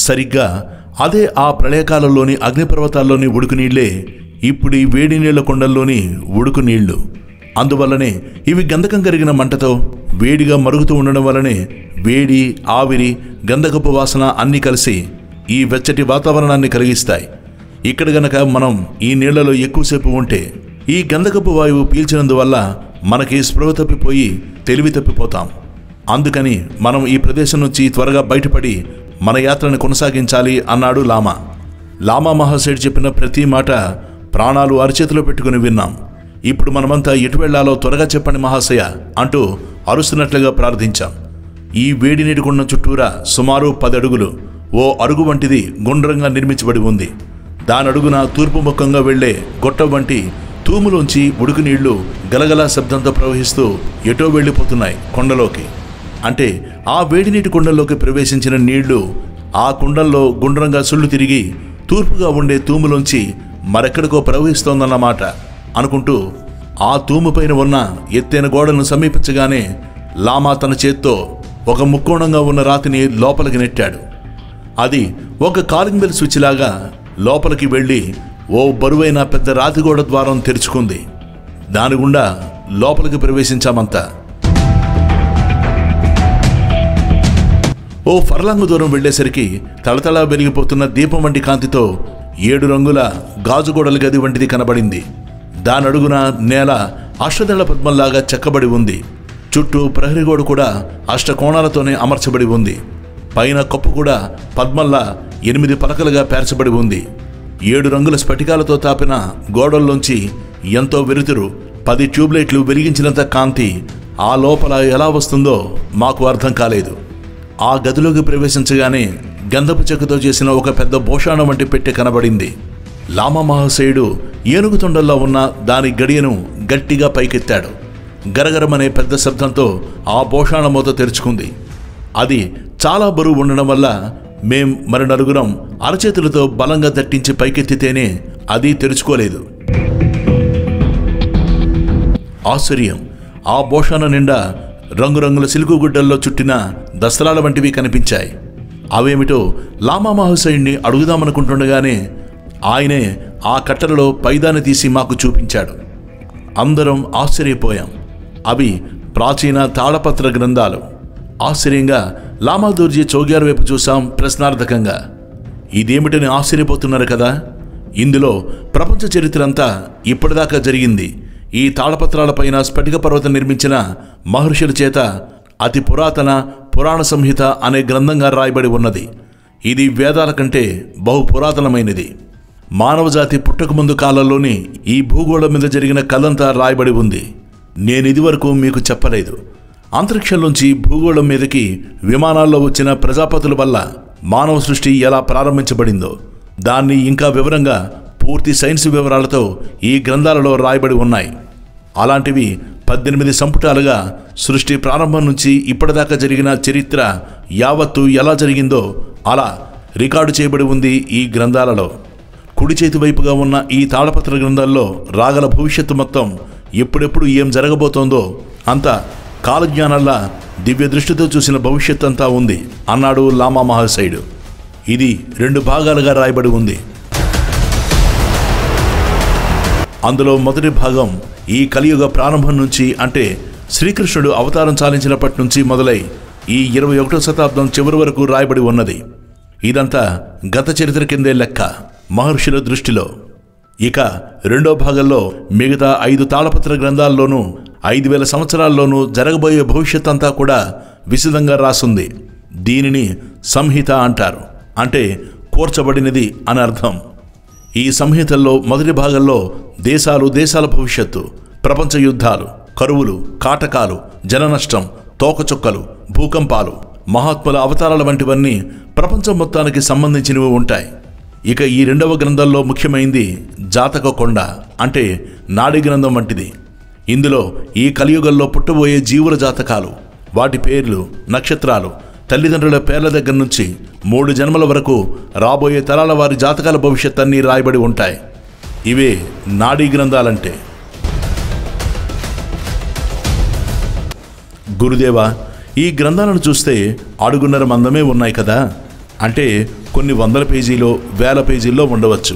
సరిగ్గా అదే ఆ ప్రళయకాలంలోని అగ్నిపర్వతాల్లోని ఉడుకు నీళ్లే ఇప్పుడు ఈ వేడి నీళ్ల కొండల్లోని ఉడుకు నీళ్లు. అందువల్లనే ఇవి గంధకం కరిగిన మంటతో వేడిగా మరుగుతూ ఉండడం వల్లనే వేడి, ఆవిరి, గంధకపు వాసన అన్నీ కలిసి ఈ వెచ్చటి వాతావరణాన్ని కలిగిస్తాయి. ఇక్కడ గనక మనం ఈ నీళ్లలో ఎక్కువసేపు ఉంటే ఈ గంధకపు వాయువు పీల్చినందువల్ల మనకి స్పృహ తప్పిపోయి తెలివి తప్పిపోతాం. అందుకని మనం ఈ ప్రదేశం నుంచి త్వరగా బయటపడి మన యాత్రను కొనసాగించాలి అన్నాడు లామా. లామా మహాశయుడు చెప్పిన ప్రతి మాట ప్రాణాలు అరచేతిలో పెట్టుకుని విన్నాం. ఇప్పుడు మనమంతా ఎటు వెళ్లాలో త్వరగా చెప్పండి మహాశయ అంటూ అరుస్తున్నట్లుగా ప్రార్థించాం. ఈ వేడి నీటి కుండం చుట్టూరా సుమారు 10 అడుగులు ఓ అరుగు వంటిది గుండ్రంగా నిర్మించబడి ఉంది. దాని అడుగున తూర్పు ముఖంగా వెళ్లే గొట్టం వంటి తూములోంచి ఉడుకు నీళ్లు గలగలా శబ్దంతో ప్రవహిస్తూ ఎటో వెళ్ళిపోతున్నాయి కొండలోకి. అంటే ఆ వేడి నీటి కుండంలోకి ప్రవేశించిన నీళ్లు ఆ కుండంలో గుండ్రంగా సుళ్ళు తిరిగి తూర్పుగా ఉండే తూములోంచి మరెక్కడికో ప్రవహిస్తోందన్నమాట అనుకుంటూ ఆ తూము పైన ఉన్న ఎత్తైన గోడను సమీపించగానే లామా తన చేత్తో ఒక ముక్కోణంగా ఉన్న రాతిని లోపలికి నెట్టాడు. అది ఒక కాలింగ్ బెల్ స్విచ్ లాగా లోపలికి వెళ్ళి ఓ బరువైన పెద్ద రాతిగోడ ద్వారం తెరుచుకుంది. దాని గుండా లోపలికి ప్రవేశించామంతా. ఓ ఫర్లాంగు దూరం వెళ్లేసరికి తళతళ వెలిగిపోతున్న దీపం వంటి కాంతితో 7 రంగుల గాజుగోడల గది వంటిది కనబడింది. దాని అడుగున నేల అష్టదళ పద్మంలాగా చెక్కబడి ఉంది. చుట్టూ ప్రహరీ గోడ కూడా అష్టకోణాలతోనే అమర్చబడి ఉంది. పైన కప్పు కూడా పద్మంలా 8 పలకలుగా పేర్చబడి ఉంది. 7 రంగుల స్ఫటికాలతో తాపిన గోడల్లోంచి ఎంతో వెలుతురు 10 ట్యూబ్లైట్లు వెలిగించినంత కాంతి ఆ లోపల ఎలా వస్తుందో మాకు అర్థం కాలేదు. ఆ గదిలోకి ప్రవేశించగానే గంధపు చెక్కతో చేసిన ఒక పెద్ద భోషాణం వంటి పెట్టె కనబడింది. లామా మహాశయుడు ఏనుగు తొండల్లో ఉన్న దాని గడియను గట్టిగా పైకెత్తాడు. గరగరమనే పెద్ద శబ్దంతో ఆ భోషాణ మూత తెరుచుకుంది. అది చాలా బరువు ఉండడం వల్ల మేం మరి నలుగురం అరచేతులతో బలంగా దట్టించి పైకెత్తితేనే అది తెరుచుకోలేదు. ఆశ్చర్యం! ఆ భోషాణ నిండా రంగురంగుల సిల్కు గుడ్డల్లో చుట్టిన దసరాల వంటివి కనిపించాయి. అవేమిటో లామా మహాశయుణ్ణి అడుగుదామనుకుంటుండగానే ఆయనే ఆ కట్టెలలో పైదాన్ని తీసి మాకు చూపించాడు. అందరం ఆశ్చర్యపోయాం. అవి ప్రాచీన తాళపత్ర గ్రంథాలు. ఆశ్చర్యంగా లామా దోర్జీ చౌగ్యార్ వైపు చూసాం ప్రశ్నార్థకంగా. ఇదేమిటని ఆశ్చర్యపోతున్నారు కదా. ఇందులో ప్రపంచ చరిత్ర అంతా ఇప్పటిదాకా జరిగింది ఈ తాళపత్రాలపైన స్ఫటిక పర్వతం నిర్మించిన మహర్షుల చేత అతి పురాతన పురాణ సంహిత అనే గ్రంథంగా రాయబడి ఉన్నది. ఇది వేదాల కంటే బహు పురాతనమైనది. మానవజాతి పుట్టకముందు కాలంలోని ఈ భూగోళం మీద జరిగిన కథంతా రాయబడి ఉంది. నేనిదివరకు మీకు చెప్పలేదు. అంతరిక్షంలోంచి భూగోళం మీదకి విమానాల్లో వచ్చిన ప్రజాపతుల వల్ల మానవ సృష్టి ఎలా ప్రారంభించబడిందో దాన్ని ఇంకా వివరంగా పూర్తి సైన్స్ వివరాలతో ఈ గ్రంథాలలో రాయబడి ఉన్నాయి. అలాంటివి 18 సంపుటాలుగా సృష్టి ప్రారంభం నుంచి ఇప్పటిదాకా జరిగిన చరిత్ర యావత్తు ఎలా జరిగిందో అలా రికార్డు చేయబడి ఉంది ఈ గ్రంథాలలో. కుడి చేతి వైపుగా ఉన్న ఈ తాళపత్ర గ్రంథాల్లో రాగల భవిష్యత్తు మొత్తం ఎప్పుడెప్పుడు ఏం జరగబోతోందో అంతా కాలజ్ఞానాల్లా దివ్య దృష్టితో చూసిన భవిష్యత్ అంతా ఉంది అన్నాడు లామా మహాశయుడు. ఇది 2 భాగాలుగా రాయబడి ఉంది. అందులో మొదటి భాగం ఈ కలియుగ ప్రారంభం నుంచి, అంటే శ్రీకృష్ణుడు అవతారం చాలించినప్పటి నుంచి మొదలై ఈ 21వ శతాబ్దం చివరి వరకు రాయబడి ఉన్నది. ఇదంతా గత చరిత్ర కిందే లెక్క మహర్షుల దృష్టిలో. ఇక రెండో భాగంలో మిగతా 5 తాళపత్ర గ్రంథాల్లోనూ 5000 సంవత్సరాల్లోనూ జరగబోయే భవిష్యత్ అంతా కూడా విశదంగా రాసుంది. దీనిని సంహిత అంటారు. అంటే కూర్చబడినది అని అర్థం. ఈ సంహితల్లో మొదటి భాగంలో దేశాల భవిష్యత్తు, ప్రపంచ యుద్ధాలు, కరువులు, కాటకాలు, జననష్టం, తోకచుక్కలు, భూకంపాలు, మహాత్ముల అవతారాల వంటివన్నీ ప్రపంచం మొత్తానికి సంబంధించినవి ఉంటాయి. ఇక ఈ 2వ గ్రంథంలో ముఖ్యమైంది జాతక కొండ, అంటే నాడీ గ్రంథం వంటిది. ఇందులో ఈ కలియుగంలో పుట్టబోయే జీవుల జాతకాలు, వాటి పేర్లు, నక్షత్రాలు, తల్లిదండ్రుల పేర్ల దగ్గర నుంచి 3 జన్మల వరకు రాబోయే తరాల వారి జాతకాల భవిష్యత్ అన్నీ రాయబడి ఉంటాయి. ఇవే నాడీ గ్రంథాలంటే. గురుదేవా, ఈ గ్రంథాలను చూస్తే అడుగున్నర మందమే ఉన్నాయి కదా. అంటే కొన్ని వందల పేజీలో వేల పేజీల్లో ఉండవచ్చు.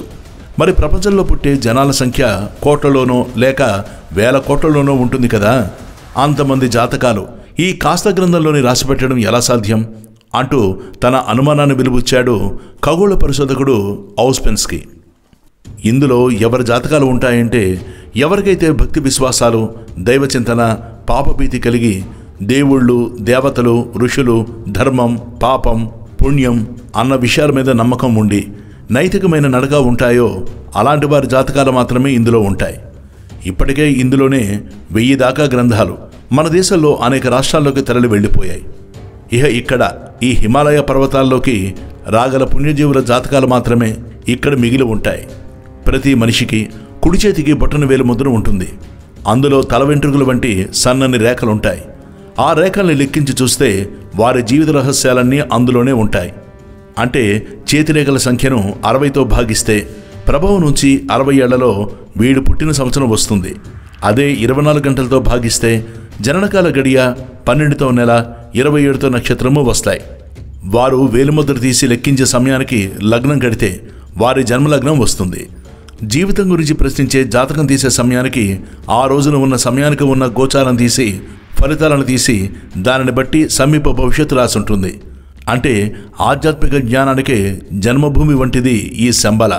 మరి ప్రపంచంలో పుట్టే జనాల సంఖ్య కోట్లలోనో లేక వేల కోట్లలోనో ఉంటుంది కదా. అంతమంది జాతకాలు ఈ కాస్త గ్రంథంలోని రాసిపెట్టడం ఎలా సాధ్యం అంటూ తన అనుమానాన్ని వెలుబుచ్చాడు ఖగోళ పరిశోధకుడు ఔస్పెన్స్కీ. ఇందులో ఎవరి జాతకాలు ఉంటాయంటే ఎవరికైతే భక్తి విశ్వాసాలు, దైవచింతన, పాపభీతి కలిగి దేవుళ్ళు, దేవతలు, ఋషులు, ధర్మం, పాపం, పుణ్యం అన్న విషయాల మీద నమ్మకం ఉండి నైతికమైన నడక ఉంటాయో అలాంటి వారి జాతకాలు మాత్రమే ఇందులో ఉంటాయి. ఇప్పటికే ఇందులోనే 1000 దాకా గ్రంథాలు మన దేశంలో అనేక రాష్ట్రాల్లోకి తరలి వెళ్ళిపోయాయి. ఇక్కడ ఈ హిమాలయ పర్వతాల్లోకి రాగల పుణ్యజీవుల జాతకాలు మాత్రమే ఇక్కడ మిగిలి ఉంటాయి. ప్రతి మనిషికి కుడి చేతికి బొట్టన వేలు ముద్ర ఉంటుంది. అందులో తల వెంట్రుకల వంటి సన్నని రేఖలుంటాయి. ఆ రేఖల్ని లెక్కించి చూస్తే వారి జీవిత రహస్యాలన్నీ అందులోనే ఉంటాయి. అంటే చేతిరేఖల సంఖ్యను 60తో భాగిస్తే ప్రభావం నుంచి 60 ఏళ్లలో వీడు పుట్టిన సంవత్సరం వస్తుంది. అదే 24 గంటలతో భాగిస్తే జననకాల గడియ, 12తో నెల, 27తో నక్షత్రము వస్తాయి. వారు వేలిముద్ర తీసి లెక్కించే సమయానికి లగ్నం కడితే వారి జన్మలగ్నం వస్తుంది. జీవితం గురించి ప్రశ్నించే జాతకం తీసే సమయానికి ఆ రోజున ఉన్న సమయానికి ఉన్న గోచారం తీసి ఫలితాలను తీసి దానిని బట్టి సమీప భవిష్యత్తు రాసుంటుంది. అంటే ఆధ్యాత్మిక జ్ఞానానికే జన్మభూమి వంటిది ఈ శంబల.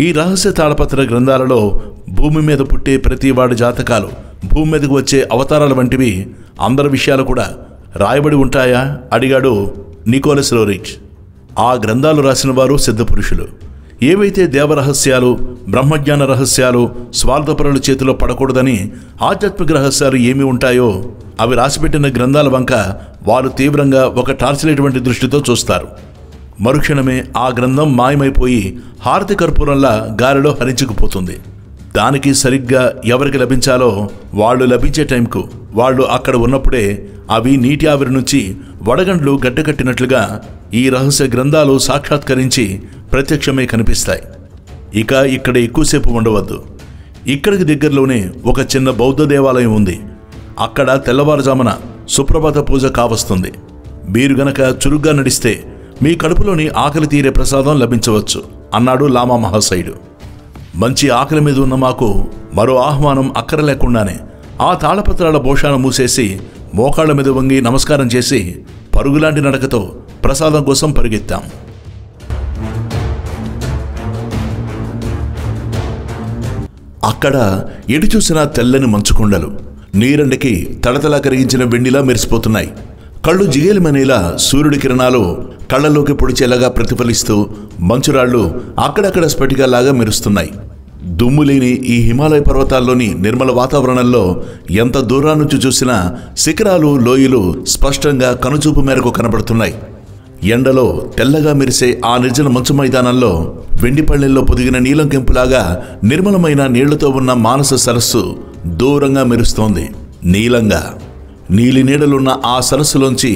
ఈ రహస్య తాళపత్ర గ్రంథాలలో భూమి మీద పుట్టే ప్రతి వాడి జాతకాలు, భూమి మీదకు వచ్చే అవతారాల వంటివి అందరి విషయాలు కూడా రాయబడి ఉంటాయా అడిగాడు నికోలస్ రోరిచ్. ఆ గ్రంథాలు రాసిన వారు సిద్ధపురుషులు. ఏవైతే దేవరహస్యాలు, బ్రహ్మజ్ఞాన రహస్యాలు స్వార్థపరుల చేతిలో పడకూడదని ఆధ్యాత్మిక రహస్యాలు ఏమి ఉంటాయో అవి రాసిపెట్టిన గ్రంథాల వంక వారు తీవ్రంగా ఒక టార్చ్ వంటి దృష్టితో చూస్తారు. మరుక్షణమే ఆ గ్రంథం మాయమైపోయి హారతి కర్పూరంలా గాలిలో హరించుకుపోతుంది. దానికి సరిగ్గా ఎవరికి లభించాలో వాళ్ళు లభించే టైంకు వాళ్ళు అక్కడ ఉన్నప్పుడే అవి నీటి ఆవిరి నుంచి వడగండ్లు గడ్డకట్టినట్లుగా ఈ రహస్య గ్రంథాలు సాక్షాత్కరించి ప్రత్యక్షమై కనిపిస్తాయి. ఇక్కడ ఎక్కువసేపు ఉండవద్దు. ఇక్కడికి దగ్గరలోనే ఒక చిన్న బౌద్ధ దేవాలయం ఉంది. అక్కడ తెల్లవారుజామున సుప్రభాత పూజ కావస్తుంది. మీరు గనక చురుగ్గా నడిస్తే మీ కడుపులోని ఆకలి తీరే ప్రసాదం లభించవచ్చు అన్నాడు లామా మహాశయుడు. మంచి ఆకలి మీద ఉన్న మాకు మరో ఆహ్వానం అక్కరలేకుండానే ఆ తాళపత్రాల బోషాను మూసేసి మోకాళ్ల మీద వంగి నమస్కారం చేసి పరుగులాంటి నడకతో ప్రసాదం కోసం పరిగెత్తాం. అక్కడ ఎటు చూసినా తెల్లని మంచుకొండలు నీరండకి తడతలా కరిగించిన వెండిలా మెరిసిపోతున్నాయి. కళ్ళు జిగేలిమనేలా సూర్యుడి కిరణాలు కళ్ళలోకి పొడిచేలాగా ప్రతిఫలిస్తూ మంచురాళ్లు అక్కడక్కడ స్ఫటికాల్లాగా మెరుస్తున్నాయి. దుమ్ము లేని ఈ హిమాలయ పర్వతాల్లోని నిర్మల వాతావరణంలో ఎంత దూరం నుంచి చూసినా శిఖరాలు, లోయలు స్పష్టంగా కనుచూపు మేరకు కనబడుతున్నాయి. ఎండలో తెల్లగా మెరిసే ఆ నిర్జన మంచు మైదానంలో వెండి పళ్ళెల్లో పొదిగిన నీలం కెంపులాగా నిర్మలమైన నీళ్లతో ఉన్న మానస సరస్సు దూరంగా మెరుస్తోంది. నీలంగా నీలి నీడలున్న ఆ సరస్సులోంచి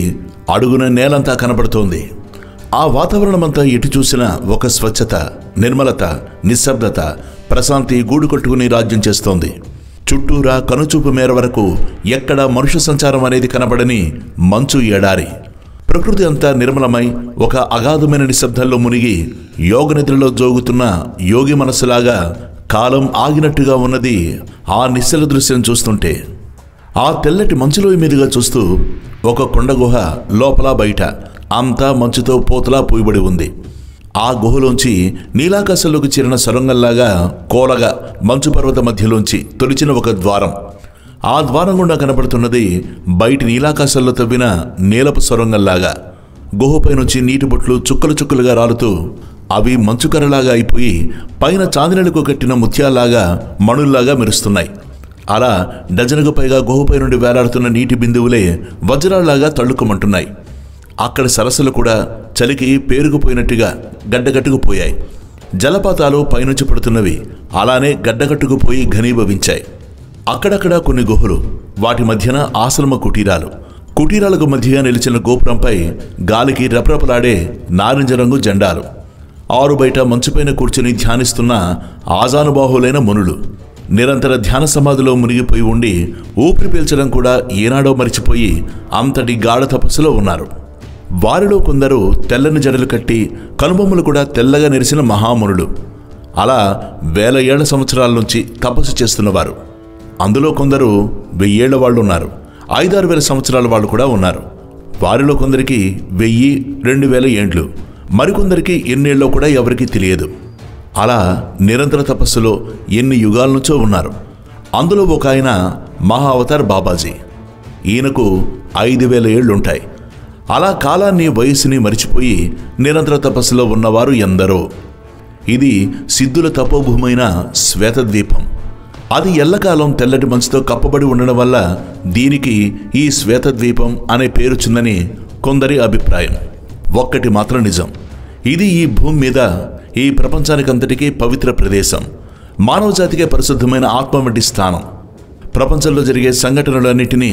అడుగున నేలంతా కనబడుతోంది. ఆ వాతావరణమంతా ఎటు చూసినా ఒక స్వచ్ఛత, నిర్మలత, నిశ్శబ్దత, ప్రశాంతి గూడు కట్టుకుని రాజ్యం చేస్తోంది. చుట్టూరా కనుచూపు మేర వరకు ఎక్కడా మనుష్య సంచారం అనేది కనబడని మంచు ఎడారి. ప్రకృతి అంతా నిర్మలమై ఒక అగాధమైన నిశ్శబ్దంలో మునిగి యోగనిద్రలో జోగుతున్న యోగి మనస్సులాగా కాలం ఆగినట్టుగా ఉన్నది ఆ నిశ్చల దృశ్యం చూస్తుంటే. ఆ తెల్లటి మంచులోయ మీదుగా చూస్తూ ఒక కొండ గుహ లోపల బయట అంతా మంచుతో పోతలా పూయబడి ఉంది. ఆ గుహలోంచి నీలాకాశంలోకి చేరిన సొరంగంలాగా కోలగా మంచు పర్వత మధ్యలోంచి తొలిచిన ఒక ద్వారం. ఆ ద్వారం గుండా కనబడుతున్నది బయటి నీలాకాశంలో తవ్విన నీలపు సొరంగంలాగా. గుహపై నుంచి నీటి బొట్లు చుక్కలు చుక్కలుగా రాలుతూ అవి మంచుకరలాగా అయిపోయి పైన చాందినెలకు కట్టిన ముత్యాల్లాగా మణుల్లాగా మెరుస్తున్నాయి. అలా డజనుకు పైగా గుహపై నుండి వేలాడుతున్న నీటి బిందువులే వజ్రాల్లాగా తళ్ళుకుమంటున్నాయి. అక్కడ సరస్సులు కూడా చలికి పేరుకుపోయినట్టుగా గడ్డగట్టుకుపోయాయి. జలపాతాలు పైనుంచి పడుతున్నవి అలానే గడ్డగట్టుకుపోయి ఘనీభవించాయి. అక్కడక్కడ కొన్ని గుహలు, వాటి మధ్యన ఆశ్రమ కుటీరాలు. కుటీరాలకు మధ్యగా నిలిచిన గోపురంపై గాలికి రెపరెపలాడే నారింజ రంగు జెండాలు. ఆరు బయట మంచుపైన కూర్చుని ధ్యానిస్తున్న ఆజానుబాహులైన మునులు నిరంతర ధ్యాన సమాధిలో మునిగిపోయి ఉండి ఊపిరి పీల్చడం కూడా ఏనాడో మరిచిపోయి అంతటి గాఢ తపస్సులో ఉన్నారు. వారిలో కొందరు తెల్లని జడలు కట్టి కనుబొమ్మలు కూడా తెల్లగా నెరిసిన మహామునులు. అలా వేల ఏళ్ల సంవత్సరాల నుంచి తపస్సు చేస్తున్నవారు. అందులో కొందరు 1000 ఏళ్ల వాళ్ళు ఉన్నారు, 5-6 వేల సంవత్సరాల వాళ్ళు కూడా ఉన్నారు. వారిలో కొందరికి 1000-2000 ఏండ్లు, మరికొందరికి ఎన్నేళ్ళో కూడా ఎవరికీ తెలియదు. అలా నిరంతర తపస్సులో ఎన్ని యుగాల నుంచో ఉన్నారు. అందులో ఒక ఆయన మహా అవతార్ బాబాజీ. ఈయనకు 5000 ఏళ్లుంటాయి. అలా కాలాన్ని వయస్సుని మరిచిపోయి నిరంతర తపస్సులో ఉన్నవారు ఎందరో. ఇది సిద్ధుల తపోభూమైన శ్వేతద్వీపం. అది ఎల్లకాలం తెల్లటి మంచుతో కప్పబడి ఉండడం వల్ల దీనికి ఈ శ్వేతద్వీపం అనే పేరుచ్చిందని కొందరి అభిప్రాయం. ఒక్కటి మాత్రం నిజం, ఇది ఈ భూమి మీద ఈ ప్రపంచానికంతటికీ పవిత్ర ప్రదేశం, మానవజాతికే పరిశుద్ధమైన ఆత్మ వంటి స్థానం. ప్రపంచంలో జరిగే సంఘటనలన్నింటినీ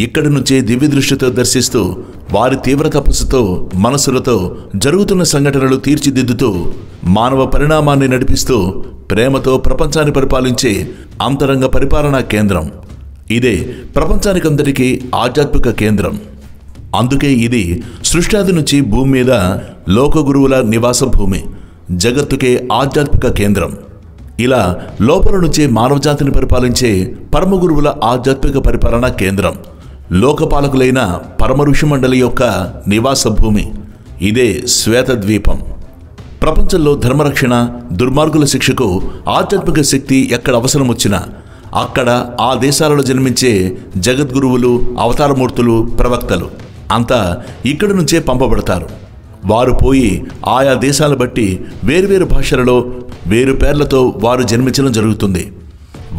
ఇక్కడి నుంచే దివ్య దృష్టితో దర్శిస్తూ వారి తీవ్ర తపస్సుతో మనసులతో జరుగుతున్న సంఘటనలు తీర్చిదిద్దుతూ మానవ పరిణామాన్ని నడిపిస్తూ ప్రేమతో ప్రపంచాన్ని పరిపాలించే అంతరంగ పరిపాలనా కేంద్రం. ఇదే ప్రపంచానికంతటికీ ఆధ్యాత్మిక కేంద్రం. అందుకే ఇది సృష్టాది నుంచి భూమి మీద లోకగురువుల నివాస భూమి, జగత్తుకే ఆధ్యాత్మిక కేంద్రం. ఇలా లోపల నుంచే మానవజాతిని పరిపాలించే పరమగురువుల ఆధ్యాత్మిక పరిపాలనా కేంద్రం, లోకపాలకులైన పరమ ఋషి మండలి యొక్క నివాస భూమి. ఇదే శ్వేతద్వీపం. ప్రపంచంలో ధర్మరక్షణ, దుర్మార్గుల శిక్షకు ఆధ్యాత్మిక శక్తి ఎక్కడ అవసరం వచ్చినా అక్కడ ఆ దేశాలలో జన్మించే జగద్గురువులు, అవతారమూర్తులు, ప్రవక్తలు అంతా ఇక్కడి నుంచే పంపబడతారు. వారు పోయి ఆయా దేశాలను బట్టి వేరువేరు భాషలలో వేరు పేర్లతో వారు జన్మించడం జరుగుతుంది.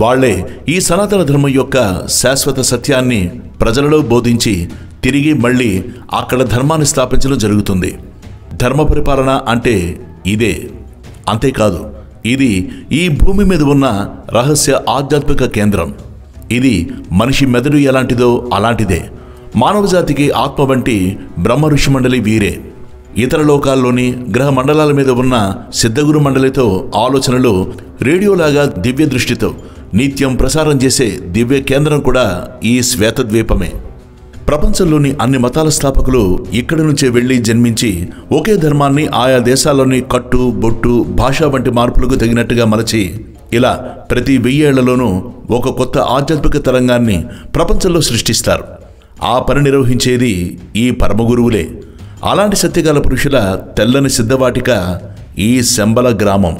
వాళ్లే ఈ సనాతన ధర్మం యొక్క శాశ్వత సత్యాన్ని ప్రజలలో బోధించి తిరిగి మళ్ళీ అక్కడ ధర్మాన్ని స్థాపించడం జరుగుతుంది. ధర్మ పరిపాలన అంటే ఇదే. అంతేకాదు, ఇది ఈ భూమి మీద ఉన్న రహస్య ఆధ్యాత్మిక కేంద్రం. ఇది మనిషి మెదడు ఎలాంటిదో అలాంటిదే. మానవజాతికి ఆత్మ వంటి బ్రహ్మ ఋషి మండలి వీరే. ఇతర లోకాల్లోని గ్రహ మండలాల మీద ఉన్న సిద్ధగురు మండలితో ఆలోచనలు రేడియోలాగా దివ్య దృష్టితో నిత్యం ప్రసారం చేసే దివ్య కేంద్రం కూడా ఈ శ్వేతద్వీపమే. ప్రపంచంలోని అన్ని మతాల స్థాపకులు ఇక్కడి నుంచే వెళ్లి జన్మించి ఒకే ధర్మాన్ని ఆయా దేశాల్లోని కట్టు, బొట్టు, భాష వంటి మార్పులకు తగినట్టుగా మలచి ఇలా ప్రతి 1000 ఏళ్లలోనూ ఒక కొత్త ఆధ్యాత్మిక తరంగాన్ని ప్రపంచంలో సృష్టిస్తారు. ఆ పని నిర్వహించేది ఈ పరమగురువులే. అలాంటి సత్యకాల పురుషుల తెల్లని సిద్ధవాటిక ఈ శంబల గ్రామం.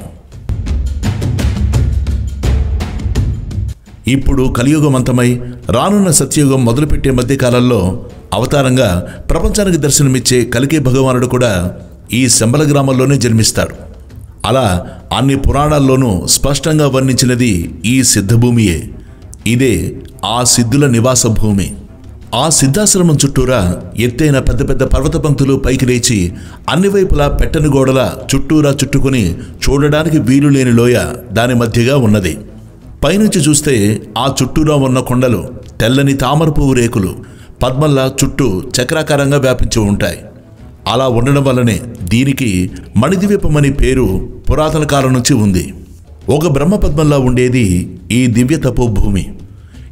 ఇప్పుడు కలియుగమంతమై రానున్న సత్యయుగం మొదలుపెట్టే మధ్యకాలంలో అవతారంగా ప్రపంచానికి దర్శనమిచ్చే కలికి భగవానుడు కూడా ఈ శంబల గ్రామంలోనే జన్మిస్తాడు. అలా అన్ని పురాణాల్లోనూ స్పష్టంగా వర్ణించినది ఈ సిద్ధభూమియే. ఇదే ఆ సిద్ధుల నివాస భూమి. ఆ సిద్ధాశ్రమం చుట్టూరా ఎత్తైన పెద్ద పెద్ద పర్వత పంక్తులు పైకి లేచి అన్ని వైపులా పెట్టని గోడల చుట్టూరా చుట్టుకుని చూడడానికి వీలు లేని లోయ దాని మధ్యగా ఉన్నది. పైనుంచి చూస్తే ఆ చుట్టూరా ఉన్న కొండలు తెల్లని తామర పువ్వు రేకులు పద్మల్లా చుట్టూ చక్రాకారంగా వ్యాపించి ఉంటాయి. అలా ఉండడం వల్లనే దీనికి మణిద్వీపమని పేరు పురాతన కాలం నుంచి ఉంది. ఒక బ్రహ్మపద్మంలా ఉండేది ఈ దివ్య తపోభూమి.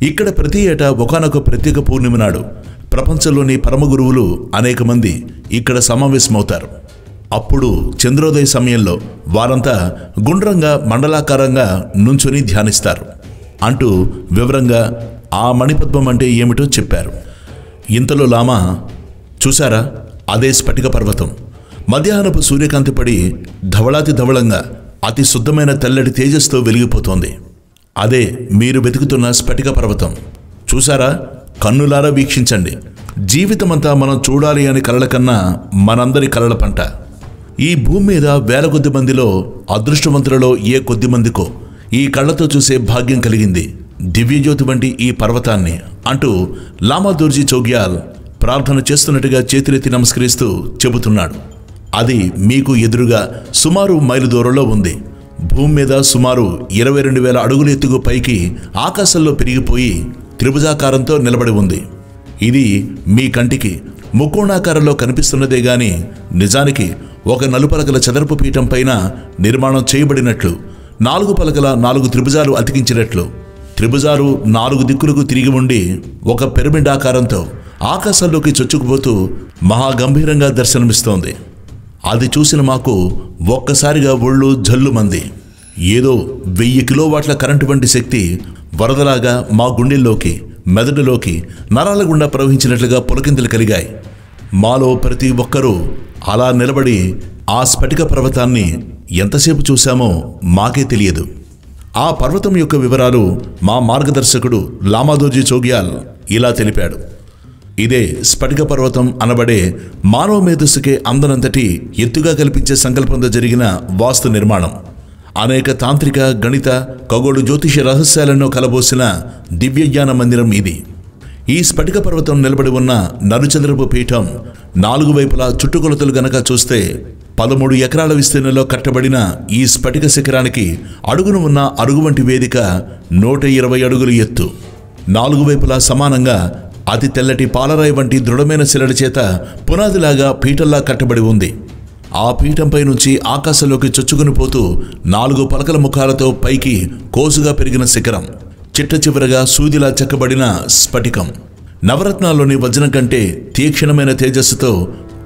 ఇక్కడ ప్రతి ఏటా ఒకానొక ప్రత్యేక పూర్ణిమ నాడు ప్రపంచంలోని పరమగురువులు అనేక మంది ఇక్కడ సమావేశమవుతారు. అప్పుడు చంద్రోదయ సమయంలో వారంతా గుండ్రంగా మండలాకారంగా నుంచుని ధ్యానిస్తారు అంటూ వివరంగా ఆ మణిపద్మం అంటే ఏమిటో చెప్పారు. ఇంతలో లామా, చూసారా, అదే స్ఫటిక పర్వతం. మధ్యాహ్నపు సూర్యకాంతి పడి ధవళాతి ధవళంగా అతి శుద్ధమైన తెల్లటి తేజస్తో వెలిగిపోతోంది. అదే మీరు వెతుకుతున్న స్ఫటిక పర్వతం. చూసారా, కన్నులారా వీక్షించండి. జీవితమంతా మనం చూడాలి అని కలల కన్నా మనందరి కలల పంట. ఈ భూమి మీద వేల కొద్ది మందిలో అదృష్టవంతులలో ఏ కొద్ది మందికో ఈ కళ్ళతో చూసే భాగ్యం కలిగింది దివ్యజ్యోతి వంటి ఈ పర్వతాన్ని అంటూ లామా దోర్జీ చోగ్యాల్ ప్రార్థన చేస్తున్నట్టుగా చేతులెత్తి నమస్కరిస్తూ చెబుతున్నాడు. అది మీకు ఎదురుగా సుమారు మైలు దూరంలో ఉంది. భూమి మీద సుమారు 22,000 అడుగుల ఎత్తుకు పైకి ఆకాశంలో పెరిగిపోయి త్రిభుజాకారంతో నిలబడి ఉంది. ఇది మీ కంటికి ముక్కోణాకారంలో కనిపిస్తున్నదే గాని నిజానికి ఒక నలుపలకల చదరపు పీఠం పైన నిర్మాణం చేయబడినట్లు 4 పలకల 4 త్రిభుజాలు అతికించినట్లు త్రిభుజాలు 4 దిక్కులకు తిరిగి ఉండి ఒక పిరమిడ్ ఆకారంతో ఆకాశాల్లోకి చొచ్చుకుపోతూ మహాగంభీరంగా దర్శనమిస్తోంది. అది చూసిన మాకు ఒక్కసారిగా ఒళ్ళు జల్లుమంది. ఏదో 1000 కిలోవాట్ల కరెంటు వంటి శక్తి వరదలాగా మా గుండెల్లోకి, మెదడులోకి నరాల గుండా ప్రవహించినట్లుగా పులకింతలు కలిగాయి. మాలో ప్రతి ఒక్కరూ అలా నిలబడి ఆ స్ఫటిక పర్వతాన్ని ఎంతసేపు చూశామో మాకే తెలియదు. ఆ పర్వతం యొక్క వివరాలు మా మార్గదర్శకుడు లామాదోర్జీ చోగ్యాల్ ఇలా తెలిపాడు. ఇదే స్ఫటిక పర్వతం అనబడే మానవ మేధస్సుకే అందనంతటి ఎత్తుగా కల్పించే సంకల్పంతో జరిగిన వాస్తు నిర్మాణం. అనేక తాంత్రిక, గణిత, ఖగోళ, జ్యోతిష రహస్యాలను కలబోసిన దివ్యజ్ఞాన మందిరం ఇది. ఈ స్ఫటిక పర్వతం నిలబడి ఉన్న నలుచదరపు పీఠం 4 వైపులా చుట్టుకొలతలు గనక చూస్తే 13 ఎకరాల విస్తీర్ణంలో కట్టబడిన ఈ స్ఫటిక శిఖరానికి అడుగున ఉన్న అరుగు వంటి వేదిక 120 అడుగులు ఎత్తు. 4 వైపులా సమానంగా అతి తెల్లటి పాలరాయి వంటి దృఢమైన శిలల చేత పునాదిలాగా పీఠంలా కట్టబడి ఉంది. ఆ పీఠంపై నుంచి ఆకాశంలోకి చొచ్చుకుని పోతూ 4 పలకల ముఖాలతో పైకి కోసుగా పెరిగిన శిఖరం, చిట్ట చివరగా సూదిలా చెక్కబడిన స్ఫటికం, నవరత్నాల్లోని వజ్రం కంటే తీక్షణమైన తేజస్సుతో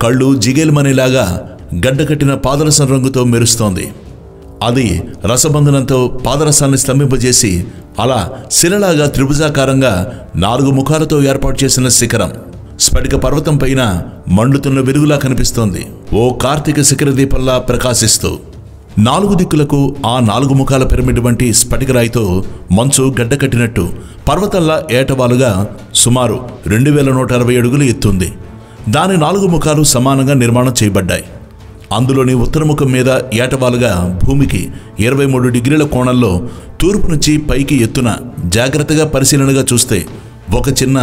కళ్ళు జిగేల్మనేలాగా గడ్డకట్టిన పాదరసం రంగుతో మెరుస్తోంది. అది రసబంధనంతో పాదరసాన్ని స్తంభింపజేసి అలా శిలలాగా త్రిభుజాకారంగా 4 ముఖాలతో ఏర్పాటు చేసిన శిఖరం స్ఫటిక పర్వతం పైన మండుతున్న వెలుగులా కనిపిస్తోంది. ఓ కార్తీక శిఖర దీపంలా ప్రకాశిస్తూ 4 దిక్కులకు ఆ 4 ముఖాల పిరమిడ్ వంటి స్ఫటికరాయితో మంచు గడ్డకట్టినట్టు పర్వతంలా ఏటవాలుగా సుమారు 2160 అడుగులు ఎత్తుంది. దాని 4 ముఖాలు సమానంగా నిర్మాణం చేయబడ్డాయి. అందులోని ఉత్తరముఖం మీద ఏటవాలుగా భూమికి 23 డిగ్రీల కోణంలో తూర్పు నుంచి పైకి ఎత్తున జాగ్రత్తగా పరిశీలనగా చూస్తే ఒక చిన్న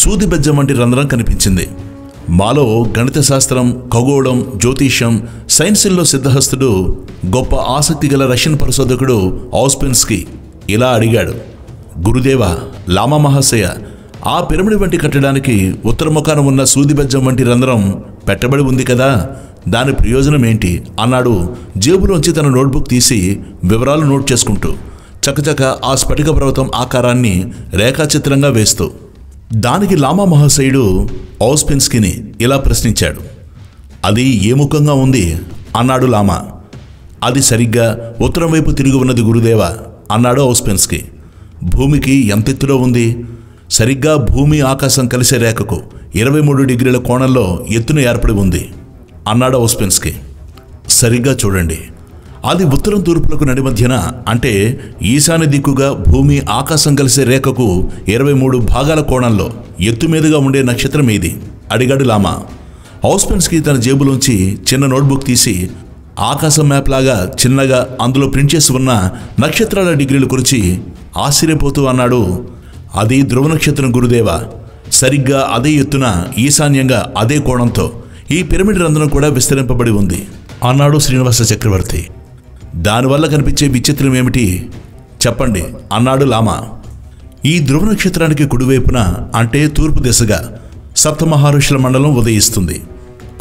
సూది బెజ్జం వంటి రంధ్రం కనిపించింది. మాలో గణిత శాస్త్రం, ఖగోళం, జ్యోతిష్యం, సైన్సుల్లో సిద్ధహస్తుడు, గొప్ప ఆసక్తి గల రష్యన్ పరిశోధకుడు ఔస్పెన్స్కీ ఇలా అడిగాడు, గురుదేవా, లామా మహాశయ, ఆ పిరమిడ్ వంటి కట్టడానికి ఉత్తరముఖాన ఉన్న సూది బెజ్జం వంటి రంధ్రం పెట్టబడి ఉంది కదా, దాని ప్రయోజనం ఏంటి అన్నాడు. జేబులోంచి తన నోట్బుక్ తీసి వివరాలు నోట్ చేసుకుంటూ చకచక ఆ స్ఫటిక పర్వతం ఆకారాన్ని రేఖాచిత్రంగా వేస్తూ. దానికి లామా మహాశయుడు ఔస్పెన్స్కీని ఇలా ప్రశ్నించాడు. అది ఏ ముఖంగా ఉంది అన్నాడు లామా. అది సరిగ్గా ఉత్తరం వైపు తిరిగి ఉన్నది గురుదేవా అన్నాడు ఔస్పెన్స్కీ. భూమికి ఎంత ఎత్తులో ఉంది? సరిగ్గా భూమి ఆకాశం కలిసే రేఖకు 23 డిగ్రీల కోణంలో ఎత్తున ఏర్పడి ఉంది అన్నాడు ఔస్పెన్స్కీ. సరిగ్గా చూడండి, అది ఉత్తరం తూర్పులకు నడి మధ్యన, అంటే ఈశాన్య దిక్కుగా భూమి ఆకాశం కలిసే రేఖకు 23 భాగాల కోణంలో ఎత్తు మీదుగా ఉండే నక్షత్రం ఏది అడిగాడు లామా. ఔస్పెన్స్కీ తన జేబులోంచి చిన్న నోట్బుక్ తీసి ఆకాశం మ్యాప్ లాగా చిన్నగా అందులో ప్రింట్ చేసి ఉన్న నక్షత్రాల డిగ్రీల గురించి ఆశ్చర్యపోతూ అన్నాడు, అది ధ్రువ నక్షత్రం గురుదేవా. సరిగ్గా అదే ఎత్తున ఈశాన్యంగా అదే కోణంతో ఈ పిరమిడ్ రంధ్రం కూడా విస్తరింపబడి ఉంది అన్నాడు శ్రీనివాస చక్రవర్తి. దానివల్ల కనిపించే విచిత్రం ఏమిటి చెప్పండి అన్నాడు లామా. ఈ ధ్రువ నక్షత్రానికి కుడివైపున, అంటే తూర్పు దిశగా సప్తమహారుషుల మండలం ఉదయిస్తుంది.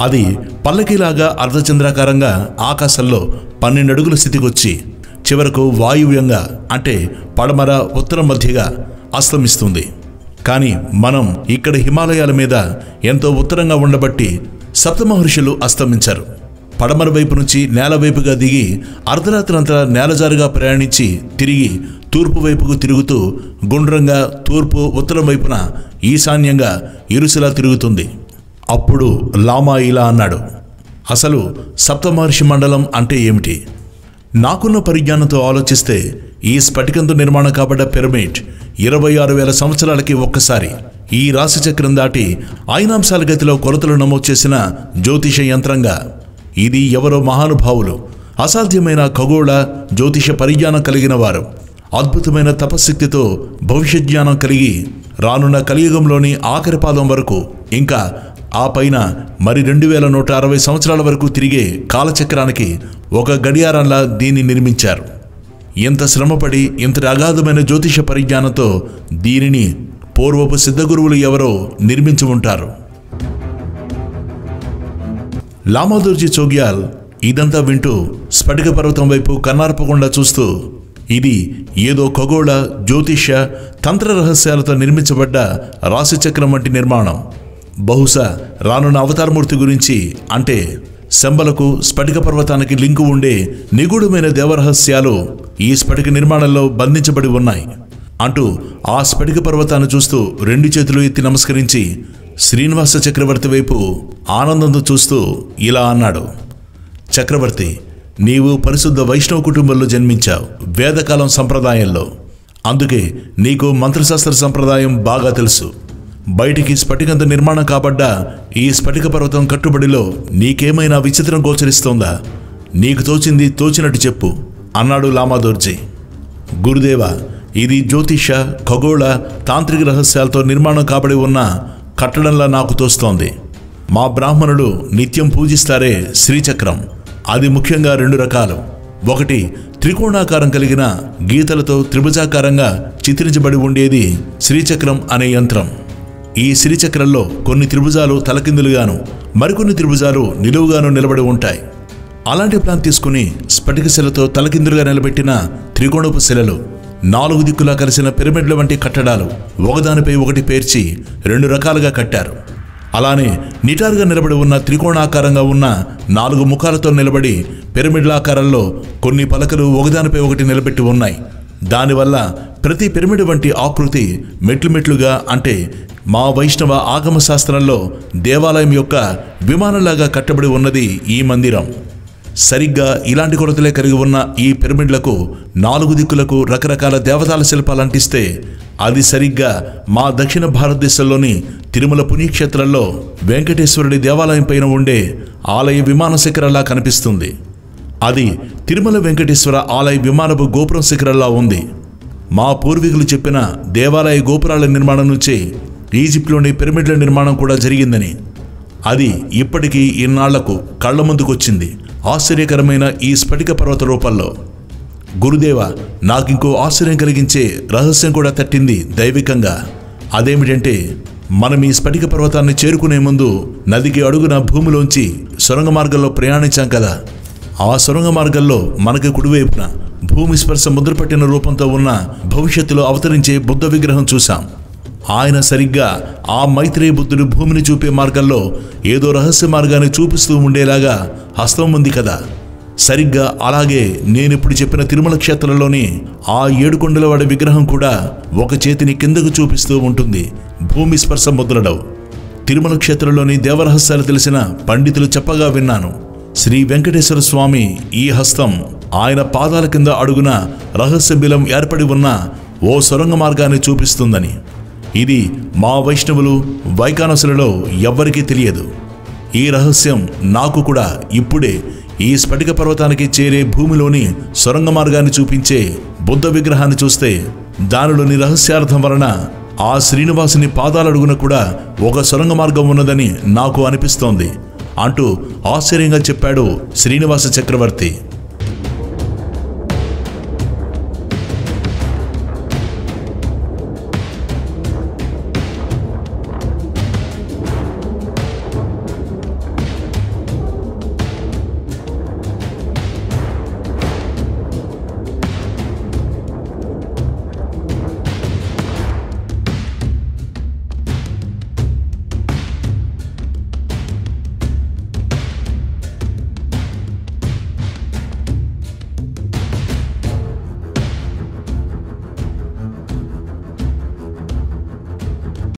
అది పల్లకిలాగా అర్ధచంద్రాకారంగా ఆకాశంలో 12 అడుగుల స్థితికొచ్చి చివరకు వాయువ్యంగా, అంటే పడమర ఉత్తరం మధ్యగా అస్తమిస్తుంది. కానీ మనం ఇక్కడ హిమాలయాల మీద ఎంతో ఉత్తరంగా ఉండబట్టి సప్తమహర్షులు అస్తమించారు. పడమర వైపు నుంచి నేల వైపుగా దిగి అర్ధరాత్రంతా నేలజారుగా ప్రయాణించి తిరిగి తూర్పు వైపుకు తిరుగుతూ గుండ్రంగా తూర్పు ఉత్తరం వైపున ఈశాన్యంగా ఇరుసులా తిరుగుతుంది. అప్పుడు లామా ఇలా అన్నాడు, అసలు సప్తమహర్షి మండలం అంటే ఏమిటి? నాకున్న పరిజ్ఞానంతో ఆలోచిస్తే ఈ స్ఫటికంతో నిర్మాణం కాబడ్డ పిరమిడ్ 26,000 సంవత్సరాలకి ఒక్కసారి ఈ రాశిచక్రం దాటి ఐనాంశాల గతిలో కొలతలు నమోదు చేసిన జ్యోతిష యంత్రంగా ఇది ఎవరో మహానుభావులు అసాధ్యమైన ఖగోళ జ్యోతిష పరిజ్ఞానం కలిగిన వారు అద్భుతమైన తపశక్తితో భవిష్యత్ జ్ఞానం కలిగి రానున్న కలియుగంలోని ఆఖరి పాదం వరకు ఇంకా ఆ పైన మరి 2160 సంవత్సరాల వరకు తిరిగే కాలచక్రానికి ఒక గడియారంలా దీన్ని నిర్మించారు. ఎంత శ్రమపడి ఇంతటి అగాధమైన జ్యోతిష పరిజ్ఞానంతో దీనిని పూర్వపు సిద్ధగురువులు ఎవరో నిర్మించి ఉంటారు. లామాదోర్జీ చోగ్యాల్ ఇదంతా వింటూ స్ఫటిక పర్వతం వైపు కన్నార్పకుండా చూస్తూ, ఇది ఏదో ఖగోళ జ్యోతిష తంత్ర రహస్యాలతో నిర్మించబడ్డ రాశిచక్రం వంటి నిర్మాణం. బహుశా రానున్న అవతారమూర్తి గురించి, అంటే శంబలకు స్ఫటిక పర్వతానికి లింకు ఉండే నిగూఢమైన దేవరహస్యాలు ఈ స్ఫటిక నిర్మాణంలో బంధించబడి ఉన్నాయి అంటూ ఆ స్ఫటిక పర్వతాన్ని చూస్తూ 2 చేతులు ఎత్తి నమస్కరించి శ్రీనివాస చక్రవర్తి వైపు ఆనందంతో చూస్తూ ఇలా అన్నాడు. చక్రవర్తి, నీవు పరిశుద్ధ వైష్ణవ కుటుంబంలో జన్మించావు, వేదకాలం సంప్రదాయంలో. అందుకే నీకు మంత్రశాస్త్ర సంప్రదాయం బాగా తెలుసు. బయటికి స్ఫటికంత నిర్మాణం కాబడ్డ ఈ స్ఫటిక పర్వతం కట్టుబడిలో నీకేమైనా విచిత్రం గోచరిస్తోందా? నీకు తోచింది తోచినట్టు చెప్పు అన్నాడు లామాదోర్జీ. గురుదేవ, ఇది జ్యోతిష, ఖగోళ, తాంత్రిక రహస్యాలతో నిర్మాణం కాబడి ఉన్న కట్టడంలా నాకు తోస్తోంది. మా బ్రాహ్మణులు నిత్యం పూజిస్తారే శ్రీచక్రం. అది ముఖ్యంగా 2 రకాలు. ఒకటి త్రికోణాకారం కలిగిన గీతలతో త్రిభుజాకారంగా చిత్రించబడి ఉండేది శ్రీచక్రం అనే యంత్రం. ఈ శ్రీచక్రంలో కొన్ని త్రిభుజాలు తలకిందులుగాను, మరికొన్ని త్రిభుజాలు నిలువుగాను నిలబడి ఉంటాయి. అలాంటి ప్లాన్ తీసుకుని స్ఫటిక శిలతో తలకిందులుగా నిలబెట్టిన త్రికోణపు శిలలు, 4 దిక్కులా కలిసిన పిరమిడ్ల వంటి కట్టడాలు ఒకదానిపై ఒకటి పేర్చి 2 రకాలుగా కట్టారు. అలానే నిటారుగా నిలబడి ఉన్న త్రికోణాకారంగా ఉన్న 4 ముఖాలతో నిలబడి పిరమిడ్లాకారంలో కొన్ని పలకలు ఒకదానిపై ఒకటి నిలబెట్టి ఉన్నాయి. దానివల్ల ప్రతి పిరమిడ్ వంటి ఆకృతి మెట్లుగా, అంటే మా వైష్ణవ ఆగమ శాస్త్రంలో దేవాలయం యొక్క విమానంలాగా కట్టబడి ఉన్నది ఈ మందిరం. సరిగ్గా ఇలాంటి కొలతలే కలిగి ఉన్న ఈ పిరమిడ్లకు 4 దిక్కులకు రకరకాల దేవతాల శిల్పాలు అంటిస్తే అది సరిగ్గా మా దక్షిణ భారతదేశంలోని తిరుమల పుణ్యక్షేత్రంలో వెంకటేశ్వరుడి దేవాలయం పైన ఉండే ఆలయ విమాన శిఖరంలా కనిపిస్తుంది. అది తిరుమల వెంకటేశ్వర ఆలయ విమానపు గోపురం శిఖరంలా ఉంది. మా పూర్వీకులు చెప్పిన దేవాలయ గోపురాల నిర్మాణం నుంచే ఈజిప్ట్లోని పిరమిడ్ల నిర్మాణం కూడా జరిగిందని, అది ఇప్పటికీ ఇన్నాళ్లకు కళ్ల ముందుకొచ్చింది ఆశ్చర్యకరమైన ఈ స్ఫటిక పర్వత రూపంలో. గురుదేవ, నాకింకో ఆశ్చర్యం కలిగించే రహస్యం కూడా తట్టింది దైవికంగా. అదేమిటంటే, మనం ఈ స్ఫటిక పర్వతాన్ని చేరుకునే ముందు నదికి అడుగున భూమిలోంచి సొరంగ మార్గంలో ప్రయాణించాం కదా. ఆ సొరంగ మార్గంలో మనకి కుడివైపున భూమి స్పర్శ ముద్రపట్టిన రూపంతో ఉన్న భవిష్యత్తులో అవతరించే బుద్ధ విగ్రహం చూశాం. ఆయన సరిగ్గా ఆ మైత్రేయ బుద్ధుడు భూమిని చూపే మార్గంలో ఏదో రహస్య మార్గాన్ని చూపిస్తూ ఉండేలాగా హస్తం ఉంది కదా. సరిగ్గా అలాగే నేనిప్పుడు చెప్పిన తిరుమల క్షేత్రంలోని ఆ 7 కొండలవాడి విగ్రహం కూడా ఒక చేతిని కిందకు చూపిస్తూ ఉంటుంది భూమి స్పర్శ ముద్రలో. తిరుమల క్షేత్రంలోని దేవరహస్యాలు తెలిసిన పండితులు చెప్పగా విన్నాను. శ్రీ వెంకటేశ్వర స్వామి ఈ హస్తం ఆయన పాదాల కింద అడుగున రహస్య బిలం ఏర్పడి ఉన్న ఓ సొరంగ మార్గాన్ని చూపిస్తుందని. ఇది మా వైష్ణవులు వైకానసులలో ఎవ్వరికీ తెలియదు. ఈ రహస్యం నాకు కూడా ఇప్పుడే ఈ స్ఫటిక పర్వతానికి చేరే భూమిలోని సొరంగ మార్గాన్ని చూపించే బుద్ధ విగ్రహాన్ని చూస్తే దానిలోని రహస్యార్థం వలన ఆ శ్రీనివాసుని పాదాలడుగున కూడా ఒక సొరంగ మార్గం ఉన్నదని నాకు అనిపిస్తోంది అంటూ ఆశ్చర్యంగా చెప్పాడు శ్రీనివాస చక్రవర్తి.